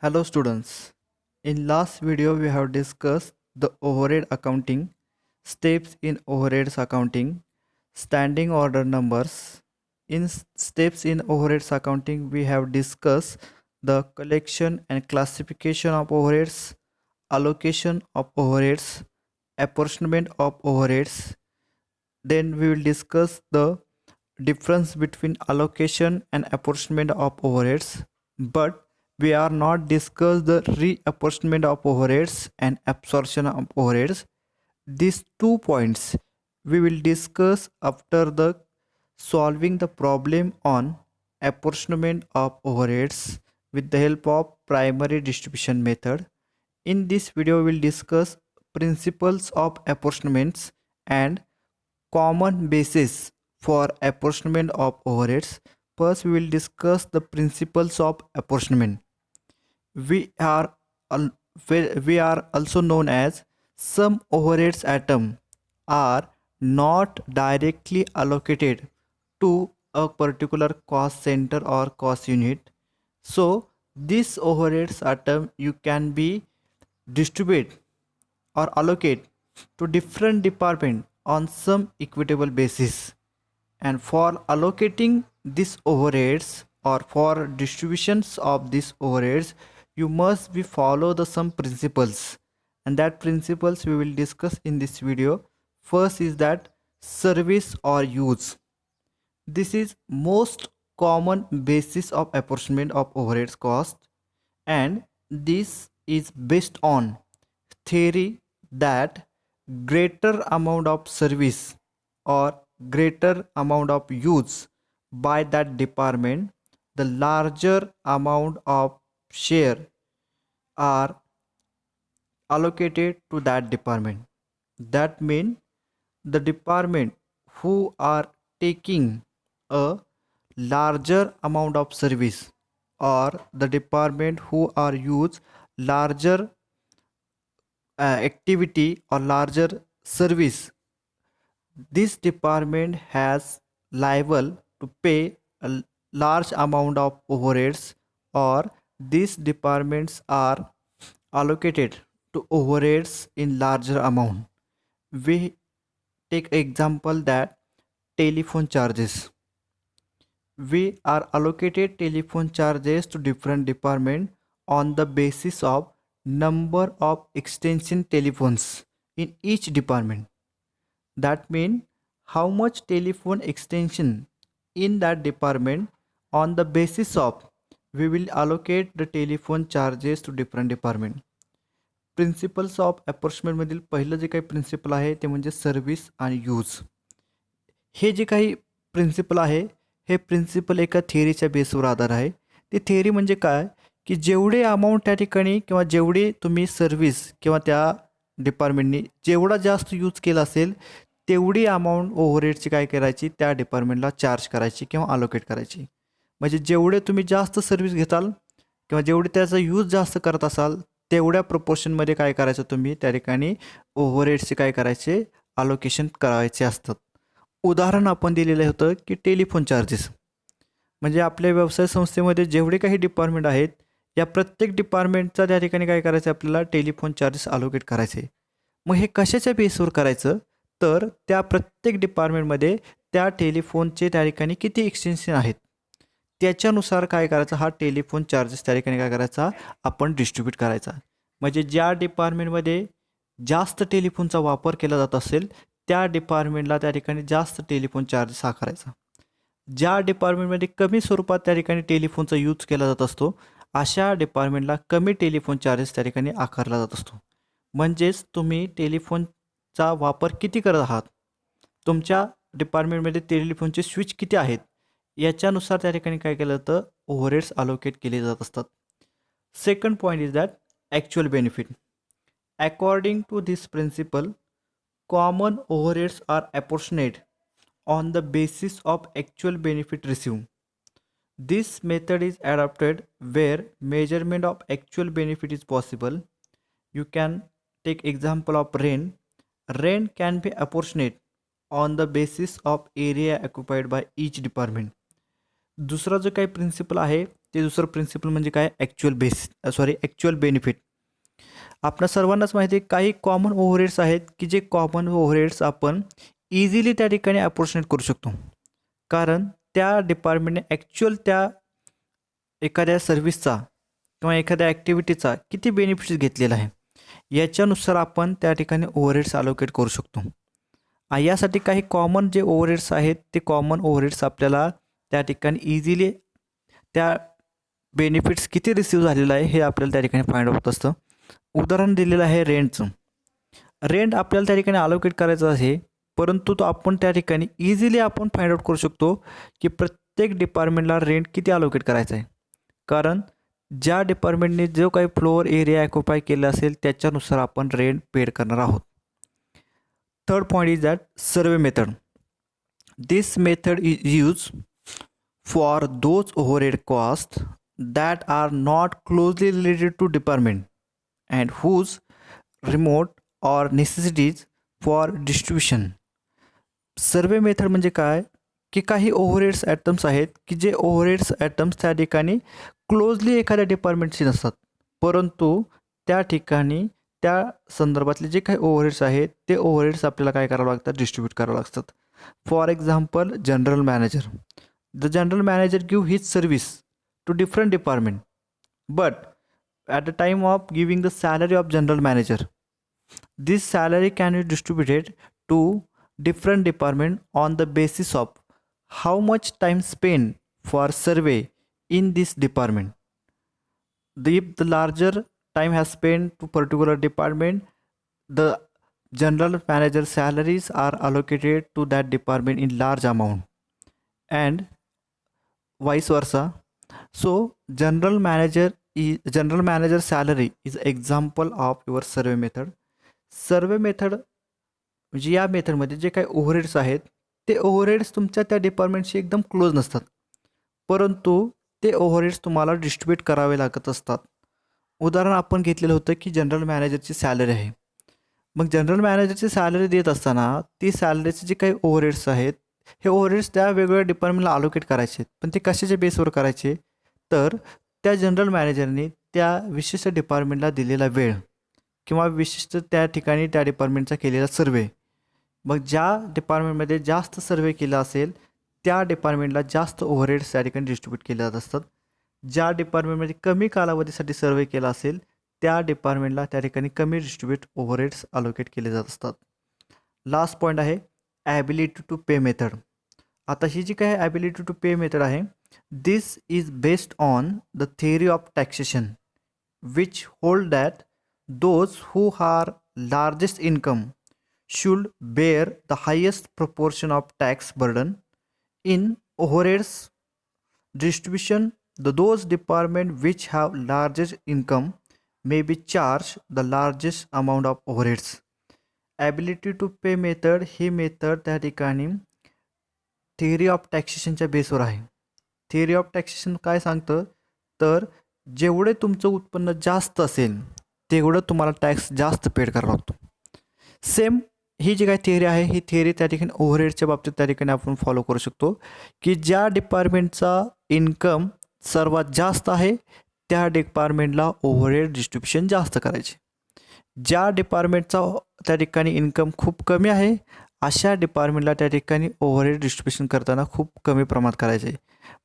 Hello students. In last video we have discussed the overhead accounting, steps in overheads accounting, standing order numbers. In steps in overheads accounting we have discussed the collection and classification of overheads, allocation of overheads, apportionment of overheads. Then we will discuss the difference between allocation and apportionment of overheads, but we are not discuss the reapportionment of overheads and absorption of overheads. These 2 points we will discuss after the solving the problem on apportionment of overheads with the help of primary distribution method. In this video we will discuss principles of apportionments and common basis for apportionment of overheads. First, we will discuss the principles of apportionment. We are we are also known as some overheads item are not directly allocated to a particular cost center or cost unit. So this overheads item you can be distribute or allocate to different department on some equitable basis. And for allocating these overheads or for distributions of these overheads, you must be follow the some principles, and that principles we will discuss in this video. First is that service or use. This is most common basis of apportionment of overheads cost, and this is based on theory that greater amount of service or greater amount of use by that department, the larger amount of share are allocated to that department. That means the department who are taking a larger amount of service, or the department who are use larger activity or larger service, this department has liable to pay a large amount of overheads, or these departments are allocated to overheads in larger amount. We take example that telephone charges. We are allocated telephone charges to different department on the basis of number of extension telephones in each department. That means how much telephone extension in that department, on the basis of we will allocate the telephone charges to different department. Principles of अपॉर्चमेंटमधील पहिलं जे काही principal आहे ते म्हणजे service आणि use. हे जे काही प्रिन्सिपल आहे हे प्रिन्सिपल एका थिअरीच्या बेसवर आधार आहे. ती थिअरी म्हणजे काय, की जेवढे अमाऊंट त्या ठिकाणी किंवा जेवढे तुम्ही सर्व्हिस किंवा त्या डिपार्टमेंटनी जेवढा जास्त यूज केला असेल तेवढी अमाऊंट ओव्हरहेडची काय करायची, त्या डिपार्टमेंटला चार्ज करायची किंवा अलोकेट करायची. म्हणजे जेवढे तुम्ही जास्त सर्व्हिस घेताल किंवा जेवढे त्याचा यूज जास्त करत असाल तेवढ्या प्रपोर्शनमध्ये काय करायचं, तुम्ही त्या ठिकाणी ओव्हरहेड्सचे काय करायचे, अलोकेशन करायचे असतात. उदाहरण आपण दिलेलं होतं की टेलिफोन चार्जेस. म्हणजे आपल्या व्यवसाय संस्थेमध्ये जेवढे काही डिपार्टमेंट आहेत या प्रत्येक डिपार्टमेंटचा त्या ठिकाणी काय करायचं, आपल्याला टेलिफोन चार्जेस अलोकेट करायचे. मग हे कशाच्या बेसवर करायचं, तर त्या प्रत्येक डिपार्टमेंटमध्ये त्या टेलिफोनचे त्या ठिकाणी किती एक्सटेन्शन आहेत त्याच्यानुसार काय करायचं, हा टेलिफोन चार्जेस त्या ठिकाणी काय करायचा, आपण डिस्ट्रीब्यूट करायचा. म्हणजे ज्या डिपार्टमेंटमध्ये जास्त टेलिफोनचा वापर केला जात असेल त्या डिपार्टमेंटला त्या ठिकाणी जास्त टेलिफोन चार्जेस आकारायचा. ज्या डिपार्टमेंटमध्ये कमी स्वरूपात त्या ठिकाणी टेलिफोनचा यूज केला जात असतो अशा डिपार्टमेंटला कमी टेलिफोन चार्जेस त्या ठिकाणी आकारला जात असतो. म्हणजेच तुम्ही टेलिफोनचा वापर किती करत आहात, तुमच्या डिपार्टमेंटमध्ये टेलिफोनचे स्विच किती आहेत याच्यानुसार त्या ठिकाणी काय केलं जातं, ओव्हरहेड्स अलोकेट केले जात असतात. Second point is that actual benefit. According to this principle, common overheads are apportioned on the basis of actual benefit received. This method is adopted where measurement of actual benefit is possible. You can take example of rent. Rent can be apportioned on the basis of area occupied by each department. दुसरा जो काही principal आहे ते दुसरं principal म्हणजे काय, actual benefit. आपल्या सर्वांनाच माहिती आहे काही कॉमन ओव्हरहेड्स आहेत की जे कॉमन ओव्हरहेड्स आपण इझिली त्या ठिकाणी अप्रोक्सिमेट करू शकतो, कारण त्या डिपार्टमेंटने ॲक्च्युअल त्या एखाद्या सर्व्हिसचा किंवा एखाद्या ॲक्टिव्हिटीचा किती बेनिफिट्स घेतलेला आहे याच्यानुसार आपण त्या ठिकाणी ओव्हरहेड्स अलोकेट करू शकतो. यासाठी काही कॉमन जे ओव्हरहेड्स आहेत ते कॉमन ओव्हरहेड्स आपल्याला त्या ठिकाणी इझिली त्या बेनिफिट्स किती रिसीव्ह झालेलं आहे हे आपल्याला त्या ठिकाणी फाइंड आउट होत असतं. उदाहरण दिलेलं आहे रेंटचं. रेंट आपल्याला त्या ठिकाणी अलोकेट करायचं आहे, परंतु तो आपण त्या ठिकाणी इझिली आपण फाइंड आउट करू शकतो की प्रत्येक डिपार्टमेंटला रेंट किती अलोकेट करायचं आहे, कारण ज्या डिपार्टमेंटने जो काही फ्लोअर एरिया ऑक्युपाय केला असेल त्याच्यानुसार आपण रेंट पेड करणार आहोत. Third point is that survey method. This method is use for those overhead cost that are not closely related to department and whose remote or necessities for distribution. Survey method म्हणजे काय की काही overheads atoms आहेत की जे overheads atoms त्या ठिकाणी closely एखाद्या डिपार्टमेंटशी नसतात, परंतु त्या ठिकाणी त्या संदर्भातले जे काही ओव्हरहेड्स आहेत ते ओव्हरहेड्स आपल्याला काय करावं लागतात, डिस्ट्रीब्यूट करावं लागतात. For example general manager. The general manager give his service to different department, but at the time of giving the salary of general manager, this salary can be distributed to different department on the basis of how much time spent for survey in this department. If the larger time has spent to particular department, the general manager salaries are allocated to that department in large amount, and vice versa. So general manager salary is example of your survey method. Survey method म्हणजे या मेथडमध्ये जे काही overheads आहेत ते overheads तुमच्या त्या डिपार्टमेंटशी एकदम क्लोज नसतात, परंतु ते ओव्हरहेड्स तुम्हाला डिस्ट्रीब्यूट करावे लागत असतात. उदाहरण आपण घेतलेलं होतं की जनरल मॅनेजरची सॅलरी आहे. मग जनरल मॅनेजरची सॅलरी देत असताना ती सॅलरीचे जे काही ओव्हरहेड्स आहेत हे ओव्हरहेड्स त्या वेगवेगळ्या डिपार्टमेंटला अलोकेट करायचे, पण ते कशाच्या बेसवर करायचे, तर त्या जनरल मॅनेजरने त्या विशिष्ट डिपार्टमेंटला दिलेला वेळ किंवा विशिष्ट त्या ठिकाणी त्या डिपार्टमेंटचा केलेला सर्वे. मग ज्या डिपार्टमेंटमध्ये जास्त सर्वे केला असेल त्या डिपार्टमेंटला जास्त ओव्हरहेड्स त्या ठिकाणी डिस्ट्रीब्यूट केले जात असतात. ज्या डिपार्टमेंटमध्ये कमी कालावधीसाठी सर्वे केला असेल त्या डिपार्टमेंटला त्या ठिकाणी कमी डिस्ट्रीब्यूट ओव्हरहेड्स अलोकेट केले जात असतात. लास्ट पॉईंट आहे ॲबिलिटी टू पे मेथड. आता ही जी काही ॲबिलिटी टू पे मेथड आहे, this is based on the theory of taxation which hold that those who are largest income should bear the highest proportion of tax burden in overheads distribution. Those departments which have largest income may be charged the largest amount of overheads. Ability to pay method ही method त्या ठिकाणी theory of टॅक्सेशनच्या बेसवर आहे. Theory of taxation काय सांगतं, तर जेवढे तुमचं उत्पन्न जास्त असेल तेवढं तुम्हाला टॅक्स जास्त पेड करावा लागतो. सेम ही जी काही थिअरी आहे ही थिअरी त्या ठिकाणी ओव्हरहेडच्या बाबतीत त्या ठिकाणी आपण फॉलो करू शकतो की ज्या डिपार्टमेंटचा इन्कम सर्वात जास्त आहे त्या डिपार्टमेंटला ओव्हरहेड डिस्ट्रीब्युशन जास्त करायचे. ज्या डिपार्टमेंटचा त्या ठिकाणी इन्कम खूप कमी आहे अशा डिपार्टमेंटला त्या ठिकाणी ओव्हरहेड डिस्ट्रीब्युशन करताना खूप कमी प्रमाणात करायचे.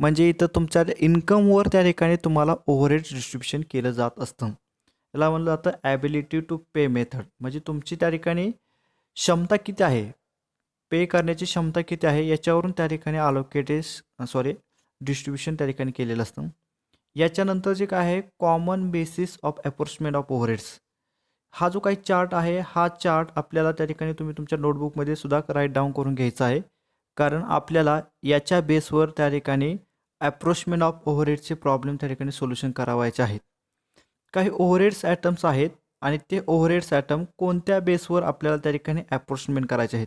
म्हणजे इथं तुमच्या इन्कमवर त्या ठिकाणी तुम्हाला ओव्हरहेड डिस्ट्रीब्युशन केलं जात असतं. याला म्हणलं जातं ॲबिलिटी टू पे मेथड. म्हणजे तुमची त्या ठिकाणी क्षमता किती आहे, पे करण्याची क्षमता किती आहे याच्यावरून त्या ठिकाणी डिस्ट्रीब्युशन त्या ठिकाणी केलेलं असतं. याच्यानंतर जे काय आहे common basis of apportionment of overheads. हा जो काही चार्ट आहे हा चार्ट आपल्याला त्या ठिकाणी तुम्ही तुमच्या नोटबुकमध्ये सुद्धा राईट डाऊन करून घ्यायचा आहे, कारण आपल्याला याच्या बेसवर त्या ठिकाणी अप्रोचमेंट ऑफ ओव्हरहेडचे प्रॉब्लेम त्या ठिकाणी सोल्युशन करावायचे आहेत. काही ओव्हरहेड्स ॲटम्स आहेत आणि ते ओव्हरहेड्स ॲटम कोणत्या बेसवर आपल्याला त्या ठिकाणी अप्रोचमेंट करायचे आहेत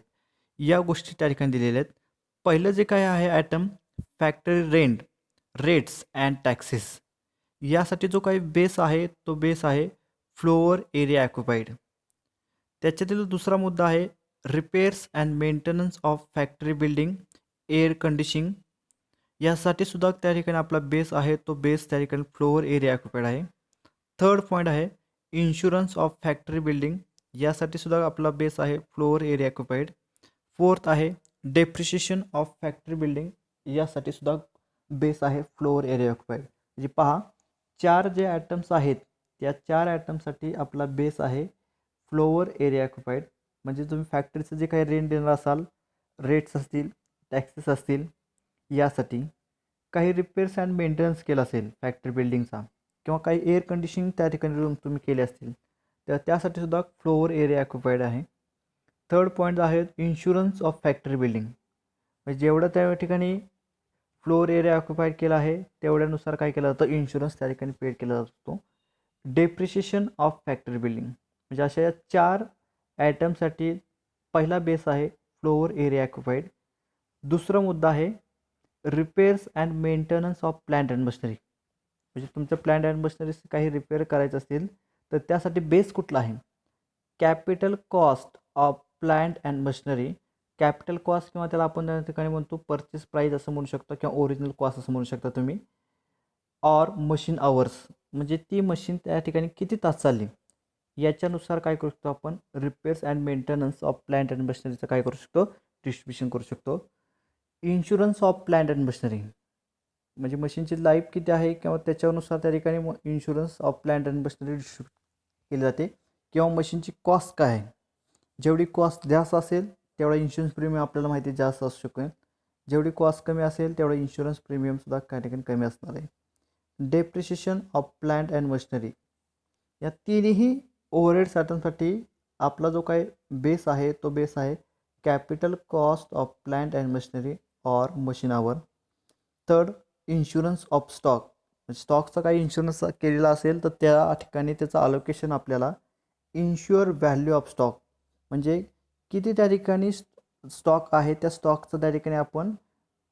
या गोष्टी त्या ठिकाणी दिलेल्या आहेत. पहिलं जे काय आहे ॲटम फॅक्टरी रेट्स अँड टॅक्सेस. यासाठी जो काही बेस आहे तो बेस आहे फ्लोअर एरिया ऑक्युपाईड. त्याच्यातील दुसरा मुद्दा आहे repairs and maintenance of factory building air conditioning. यासाठी सुद्धा त्या ठिकाणी आपला बेस आहे तो बेस त्या ठिकाणी फ्लोअर एरिया ऑक्युपाईड आहे. थर्ड पॉईंट आहे इन्शुरन्स ऑफ फॅक्टरी बिल्डिंग, यासाठी सुद्धा आपला बेस आहे फ्लोअर एरिया ऑक्युपाईड. फोर्थ आहे डेप्रिशिएशन ऑफ फॅक्टरी बिल्डिंग, यासाठी सुद्धा बेस आहे फ्लोअर एरिया ऑक्युपाईड. म्हणजे पहा, चार जे ॲटम्स आहेत त्या चार ॲटमसाठी आपला बेस आहे फ्लोअर एरिया ऑक्युपाईड. म्हणजे तुम्ही फॅक्टरीचं जे काही रेंट देणार असाल, रेट्स असतील, टॅक्सेस असतील, यासाठी काही रिपेअर्स अँड मेंटेनन्स केला असेल फॅक्टरी बिल्डिंगचा, किंवा काही एअर कंडिशनिंग त्या ठिकाणी रूम तुम्ही केले असतील, तर त्यासाठी सुद्धा फ्लोअर एरिया ऑक्युपाईड आहे. थर्ड पॉईंट आहे इन्शुरन्स ऑफ फॅक्टरी बिल्डिंग, म्हणजे जेवढं त्या ठिकाणी फ्लोअर एरिया ऑक्युपाईड केला आहे तेवढ्यानुसार काय केलं जातं, इन्शुरन्स त्या ठिकाणी पेड केला जातो. डेप्रिशिएशन ऑफ फॅक्टरी बिल्डिंग, म्हणजे अशा या चार ॲटमसाठी पहिला बेस आहे फ्लोअर एरिया ऑक्युपाईड. दुसरा मुद्दा आहे repairs and maintenance of plant and machinery, म्हणजे तुमच्या प्लांट अँड मशिनरीज काही रिपेअर करायचं असतील तर त्यासाठी बेस कुठला आहे, capital cost of plant and machinery. Capital cost किंवा त्याला आपण त्या ठिकाणी म्हणतो परचेस प्राईस असं म्हणू शकतो, किंवा ओरिजिनल कॉस्ट असं म्हणू शकता तुम्ही. ऑर मशीन आवर्स, म्हणजे ती मशीन त्या ठिकाणी किती तास चालली याच्यानुसार काय करू शकतो आपण, repairs and maintenance of plant and मशिनरीचं काय करू शकतो, डिस्ट्रीब्युशन करू शकतो. Insurance of plant and machinery, म्हणजे मशीनची लाईफ किती आहे किंवा त्याच्यानुसार त्या ठिकाणी insurance of plant and machinery distribute केली जाते. किंवा मशीनची कॉस्ट काय आहे, जेवढी कॉस्ट जास्त असेल तेवढा इन्शुरन्स प्रीमियम आपल्याला माहिती जास्त असू शकेल, जेवढी कॉस्ट कमी असेल तेवढा इन्शुरन्स प्रीमियमसुद्धा काही ठिकाणी कमी असणार आहे. Depreciation of plant and machinery, या तिन्ही ओव्हरहेड साठवण्यासाठी आपला जो काही बेस आहे तो बेस आहे capital cost of plant and machinery or machine our. Third insurance of stock, स्टॉकचा काही इन्शुरन्स केलेला असेल तर त्या ठिकाणी त्याचं अलोकेशन आपल्याला इन्श्युअर व्हॅल्यू ऑफ स्टॉक, म्हणजे किती त्या ठिकाणी स्टॉक आहे त्या स्टॉकचं त्या ठिकाणी आपण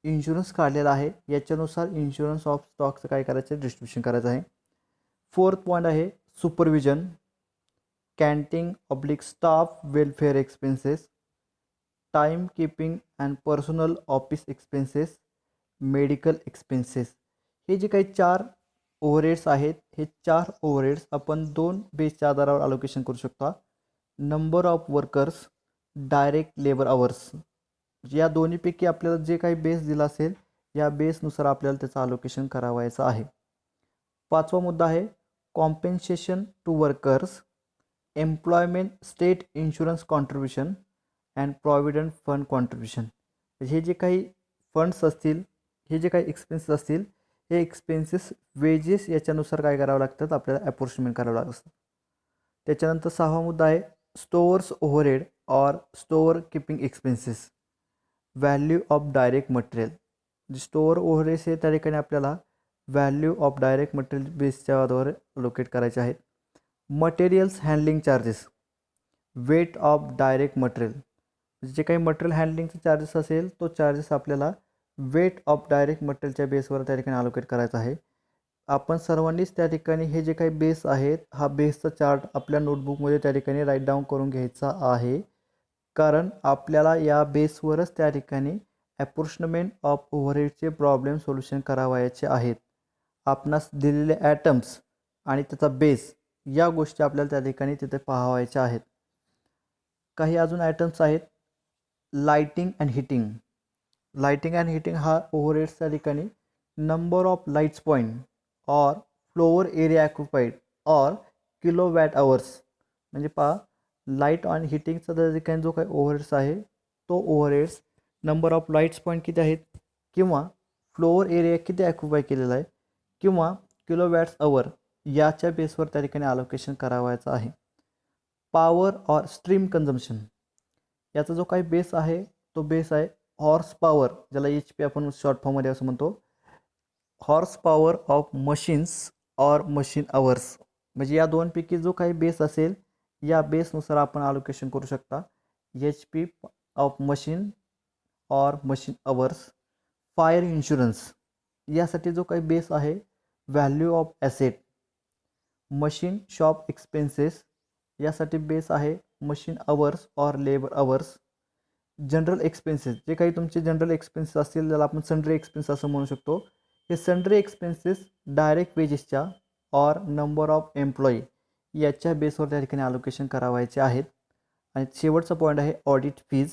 इन्शुरन्स काढलेला आहे याच्यानुसार इन्शुरन्स ऑफ स्टॉकचं काय करायचं, डिस्ट्रीब्युशन करायचं आहे. फोर्थ पॉईंट आहे supervision, canteen oblique staff welfare expenses, time keeping and personal office expenses, medical expenses. हे जे काही चार ओव्हरहेड्स आहेत हे चार ओव्हरहेड्स आपण दोन बेसच्या आधारावर अलोकेशन करू शकता, number of workers, direct labour hours. या दोन्हीपैकी आपल्याला जे काही बेस दिला असेल या बेसनुसार आपल्याला त्याचं अलोकेशन करावायचं आहे. पाचवा मुद्दा आहे compensation to workers, employment state insurance contribution and provident fund contribution. हे जे काही फंड्स असतील, हे जे काही एक्सपेन्सेस असतील, हे एक्सपेन्सेस वेजेस याच्यानुसार काय करावं लागतात, आपल्याला अप्रोक्सिमेट करावं लागतं. त्याच्यानंतर सहावा मुद्दा आहे stores overhead or store keeping expenses, value of direct material. जे स्टोअर ओव्हरहेड्स हे त्या ठिकाणी आपल्याला व्हॅल्यू ऑफ डायरेक्ट मटेरियल बेसच्या आधारे लोकेट करायचे आहेत. Materials handling charges, weight of direct material, जे काही मटेरियल हँडलिंगचे चार्जेस असेल तो चार्जेस आपल्याला वेट ऑफ डायरेक्ट मटेरियलच्या बेसवर त्या ठिकाणी अलोकेट करायचा आहे. आपण सर्वांनीच त्या ठिकाणी हे जे काही बेस आहेत हा बेसचा चार्ट आपल्या नोटबुकमध्ये त्या ठिकाणी राईट डाऊन करून घ्यायचा आहे, कारण आपल्याला या बेसवरच त्या ठिकाणी ॲप्रोक्सिमेट ऑफ ओव्हरहेडचे प्रॉब्लेम सोल्युशन करावायचे आहेत. आपणास दिलेले ॲटम्स आणि त्याचा बेस या गोष्टी आपल्याला त्या ठिकाणी तिथे पाहावायच्या आहेत. काही अजून आयटम्स आहेत lighting and heating. Lighting and heating हा ओव्हरहेड्सच्या ठिकाणी number of lights point or floor area occupied or kilowatt hours. म्हणजे पहा, लाईट आणि हिटिंगचा त्या ठिकाणी जो काही ओव्हरहेड्स आहे तो overheads number of lights point किती आहेत, किंवा फ्लोअर एरिया किती ऑक्युपाय केलेला आहे, किंवा किलोवॅट्स आवर याच्या बेसवर त्या ठिकाणी अलोकेशन करावायचं आहे. पॉवर ऑर स्ट्रीम कन्झम्पशन, याचा जो काही बेस आहे तो बेस आहे हॉर्स पॉवर, ज्याला एच पी आपण शॉर्ट फॉर्ममध्ये असं म्हणतो, horse power of machines or machine hours. म्हणजे या दोनपैकी जो काही बेस असेल या बेसनुसार आपण अलोकेशन करू शकता. H P of machine or machine hours. Fire insurance, यासाठी जो काही बेस आहे value of asset. Machine shop expenses, यासाठी बेस आहे machine hours or labour hours. General expenses, जे काही तुमचे जनरल एक्सपेन्सेस असतील ज्याला आपण सन्ड्री एक्सपेन्स असं म्हणू शकतो, हे सन्ड्री एक्सपेन्सेस डायरेक्ट वेजेसच्या ऑर नंबर ऑफ एम्प्लॉई याच्या बेसवर त्या ठिकाणी अलोकेशन करावायचे आहेत. आणि शेवटचा पॉईंट आहे ऑडिट फीज.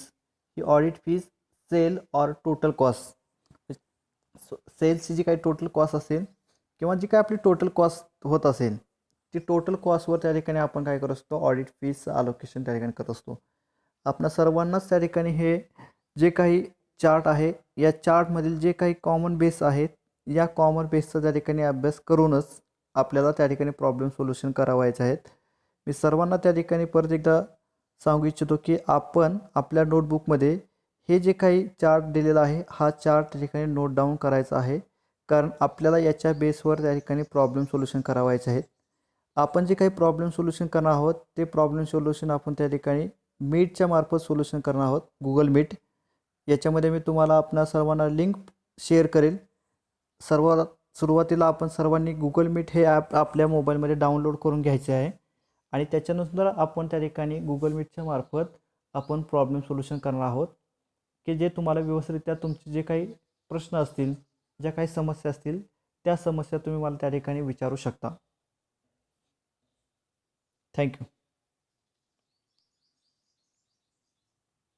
ही audit fees sale or total cost, सेल्सची जी काही टोटल कॉस्ट असेल किंवा जी काही आपली टोटल कॉस्ट होत असेल ती टोटल कॉस्टवर त्या ठिकाणी आपण काय करत असतो, ऑडिट फीजचं अलोकेशन त्या ठिकाणी करत असतो. आपणा सर्वांनाच त्या ठिकाणी हे जे काही चार्ट आहे या चार्टमधील जे काही कॉमन बेस आहेत या कॉमन बेसचा त्या ठिकाणी अभ्यास करूनच आपल्याला त्या ठिकाणी प्रॉब्लेम सोल्युशन करावायचे आहेत. मी सर्वांना त्या ठिकाणी परत एकदा सांगू इच्छितो की आपण आपल्या नोटबुकमध्ये हे जे काही चार्ट दिलेला आहे हा चार्ट त्या ठिकाणी नोट डाऊन करायचा आहे, कारण आपल्याला याच्या बेसवर त्या ठिकाणी प्रॉब्लेम सोल्युशन करावायचे आहेत. आपण जे काही प्रॉब्लेम सोल्युशन करणार आहोत ते प्रॉब्लेम सोल्युशन आपण त्या ठिकाणी मीटच्या मार्फत सोल्युशन करणार आहोत, गुगल मीट. याच्यामध्ये मी तुम्हाला आपणा सर्वांना लिंक शेअर करेल. सुरुवातीला आपण सर्वांनी गुगल मीट हे ॲप आपल्या मोबाईलमध्ये डाउनलोड करून घ्यायचे आहे आणि त्याच्यानंतर आपण त्या ठिकाणी गुगल मीटच्या मार्फत आपण प्रॉब्लेम सोल्युशन करणार आहोत, की जे तुम्हाला व्यवस्थितरित्या तुमचे जे काही प्रश्न असतील, ज्या काही समस्या असतील त्या समस्या तुम्ही मला त्या ठिकाणी विचारू शकता. थँक्यू.